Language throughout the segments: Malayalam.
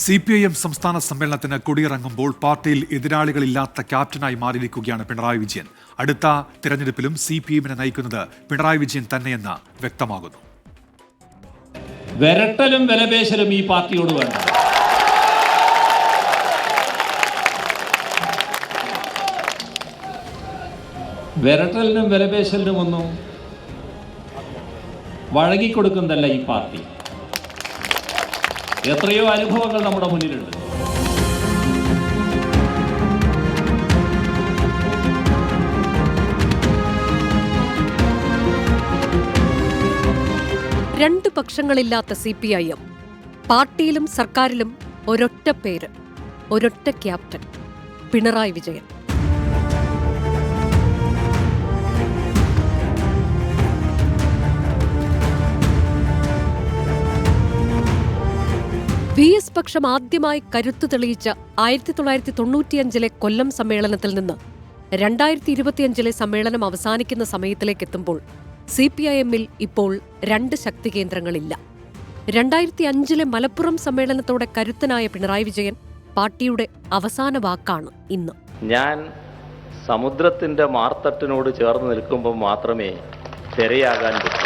CPIM സംസ്ഥാന സമ്മേളനത്തിന് കൊടിയിറങ്ങുമ്പോൾ പാർട്ടിയിൽ എതിരാളികളില്ലാത്ത ക്യാപ്റ്റനായി മാറിയിരിക്കുകയാണ് പിണറായി വിജയൻ. അടുത്ത തിരഞ്ഞെടുപ്പിലും CPIMനെ നയിക്കുന്നത് പിണറായി വിജയൻ തന്നെയെന്ന് വ്യക്തമാകുന്നു. വിരട്ടലും വിലപേശലും ഈ പാർട്ടിയോട് വേണ്ട. വിരട്ടലിനും വിലപേശലിനും ഒന്നും വഴങ്ങിക്കൊടുക്കുന്നതല്ല ഈ പാർട്ടി. എത്രയോ അനുഭവങ്ങൾ നമ്മുടെ മുന്നിലുണ്ട്. രണ്ട് പക്ഷങ്ങളില്ലാത്ത CPIM, പാർട്ടിയിലും സർക്കാരിലും ഒരൊറ്റ പേര്, ഒരൊറ്റ ക്യാപ്റ്റൻ, പിണറായി വിജയൻ. VS പക്ഷം ആദ്യമായി കരുത്തു തെളിയിച്ച 1995 കൊല്ലം സമ്മേളനത്തിൽ നിന്ന് 2025 സമ്മേളനം അവസാനിക്കുന്ന സമയത്തിലേക്കെത്തുമ്പോൾ CPIMൽ ഇപ്പോൾ രണ്ട് ശക്തി കേന്ദ്രങ്ങളില്ല. 2005 മലപ്പുറം സമ്മേളനത്തോടെ കരുത്തനായ പിണറായി വിജയൻ പാർട്ടിയുടെ അവസാന വാക്കാണ് ഇന്ന്. ഞാൻ സമുദ്രത്തിന്റെ മാർത്തട്ടിനോട് ചേർന്ന് നിൽക്കുമ്പോൾ മാത്രമേ തിരയാകാൻ പറ്റൂ.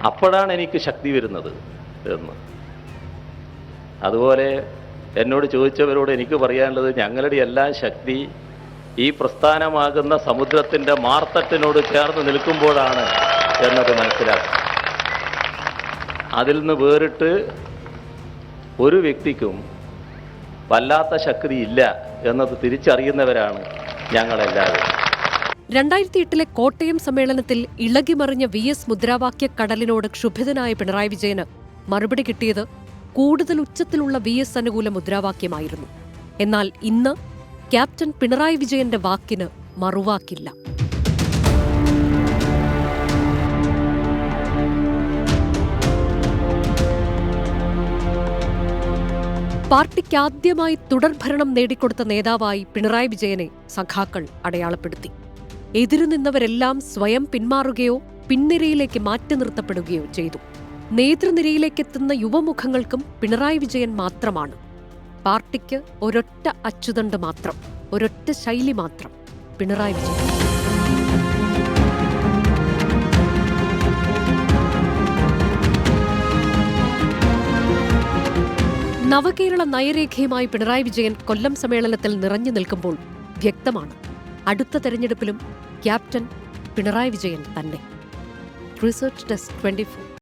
അപ്പോഴാണ് എനിക്ക് ശക്തി വരുന്നത് എന്ന്. അതുപോലെ എന്നോട് ചോദിച്ചവരോട് എനിക്ക് പറയാനുള്ളത്, ഞങ്ങളുടെ എല്ലാ ശക്തി ഈ പ്രസ്ഥാനമാകുന്ന സമുദ്രത്തിൻ്റെ മാർത്തട്ടിനോട് ചേർന്ന് നിൽക്കുമ്പോഴാണ് എന്നത് മനസ്സിലാക്കും. അതിൽ നിന്ന് വേറിട്ട് ഒരു വ്യക്തിക്കും വല്ലാത്ത ശക്തി ഇല്ല എന്നത് തിരിച്ചറിയുന്നവരാണ് ഞങ്ങളെല്ലാവരും. 2008 കോട്ടയം സമ്മേളനത്തിൽ ഇളകിമറിഞ്ഞ VS മുദ്രാവാക്യ കടലിനോട് ക്ഷുഭിതനായ പിണറായി വിജയന് മറുപടി കിട്ടിയത് കൂടുതൽ ഉച്ചത്തിലുള്ള VS അനുകൂല മുദ്രാവാക്യമായിരുന്നു. എന്നാൽ ഇന്ന് ക്യാപ്റ്റൻ പിണറായി വിജയന്റെ വാക്കിന് മറുവാക്കില്ല. പാർട്ടിക്ക് ആദ്യമായി തുടർഭരണം നേടിക്കൊടുത്ത നേതാവായി പിണറായി വിജയനെ സഖാക്കൾ അടയാളപ്പെടുത്തി. എതിരുനിന്നവരെല്ലാം സ്വയം പിന്മാറുകയോ പിൻനിരയിലേക്ക് മാറ്റി നിർത്തപ്പെടുകയോ ചെയ്തു. നേതൃനിരയിലേക്കെത്തുന്ന യുവമുഖങ്ങൾക്കും പിണറായി വിജയൻ മാത്രമാണ്. പാർട്ടിക്ക് ഒരൊറ്റ അച്ചുതണ്ട് മാത്രം, ഒരൊറ്റ ശൈലി മാത്രം, പിണറായി വിജയൻ. നവകേരള നയരേഖയുമായി പിണറായി വിജയൻ കൊല്ലം സമ്മേളനത്തിൽ നിറഞ്ഞു നിൽക്കുമ്പോൾ വ്യക്തമാണ്, അടുത്ത തെരഞ്ഞെടുപ്പിലും ക്യാപ്റ്റൻ പിണറായി വിജയൻ തന്നെ. Research desk 24.